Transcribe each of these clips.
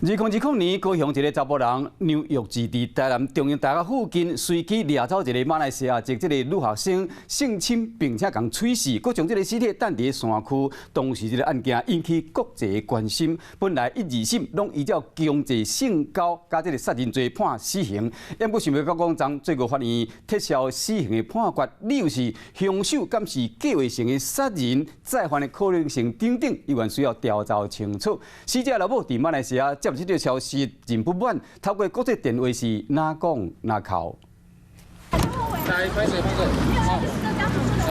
2020年，高雄一个查甫人杨玉志伫台南中央大学附近随机掠走一个马来西亚籍女学生性侵，并且将吹死，佮将这个尸体等伫山区。当时这个案件引起国际关心。本来1、2审拢依照强制性交加这个杀人罪判死刑，也不想要到讲将最高法院撤销死刑的判决，理由是凶手敢是计划性的杀人再犯的可能性等等，依然需要调查清楚。死者老母伫马来西亚接这条消息真不满，透过国际电话是哪讲哪哭。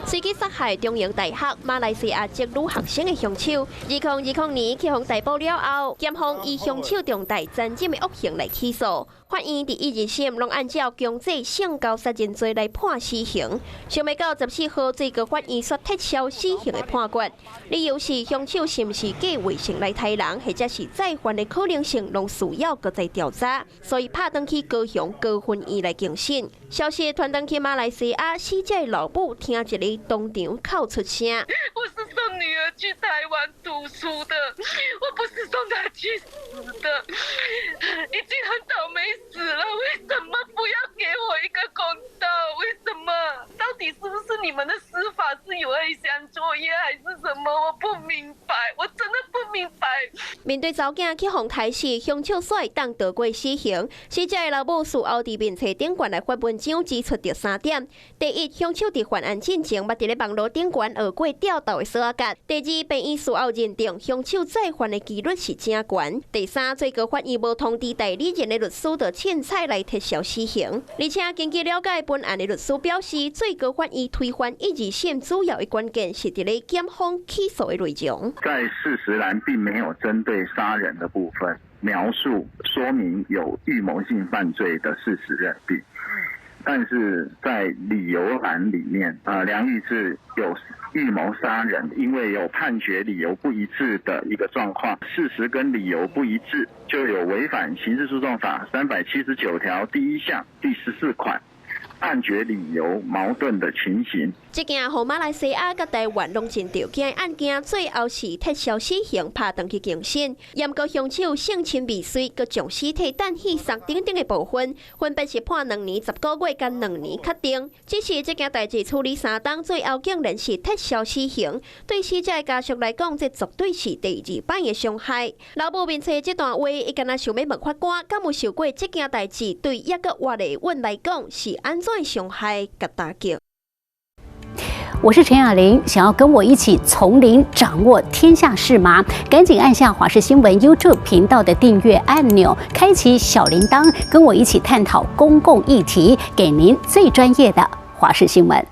随机杀害中央大学马来西亚籍女学生的凶手，2020年去互逮捕了后，检方以凶手重大残忍的恶行来起诉。法院伫1、2审拢按照强制性交杀人罪来判死刑，想要到14号最高法院说撤销死刑的判决，理由是凶手是毋是计划性来杀人，或者是再犯的可能性，拢需要搁再调查，所以拍登去高雄高分院来更审。消息传登去马来西亚，死者的老母听一个当场哭出声。我是送女儿去台湾读书的，我不是送她去死的，已经很倒霉死了，为什么不要给我一个公道？为什么？到底是不是你们的司法是有黑箱作业还是什么？我不明白，我真的不明白。面对查囝去互台视，凶手煞会当逃过死刑。死者的老母事后伫面册顶悬来发文章，指出着3点：第一，凶手伫犯案进前捌伫咧网络顶悬学过钓斗的锁仔角；第二，病院事后认定凶手再犯的几率是正悬；第三，最高法院无通知代理人的律师就凊彩来撤销死刑。而且根据了解，本案的律师表示，最高法院推翻1、2审主要的关键是伫咧检方起诉的内容。在事实栏并没有针对杀人的部分描述说明有预谋性犯罪的事实认定，但是在理由栏里面，梁玉志有预谋杀人，因为有判决理由不一致的一个状况，事实跟理由不一致，就有违反刑事诉讼法379条第1项第14款。判决理由矛盾的情形。这件和马来西亚甲台湾拢真条件案件，最后是撤销死刑，拍登去更审。严格凶手性侵未遂，佮将尸体等去送等等的部分，分别是判2年10个月跟2年确定。只是这件代志处理3档，最后竟然是撤销死刑。对死者的家属来讲，这绝对是第2摆的伤害。老母面册这段话，伊敢若想要问法官，敢有受过这件代志，对抑个活的阮来讲是安怎伤害甲打击？我是陈雅玲，想要跟我一起从零掌握天下事吗？赶紧按下华视新闻 YouTube 频道的订阅按钮，开启小铃铛，跟我一起探讨公共议题，给您最专业的华视新闻。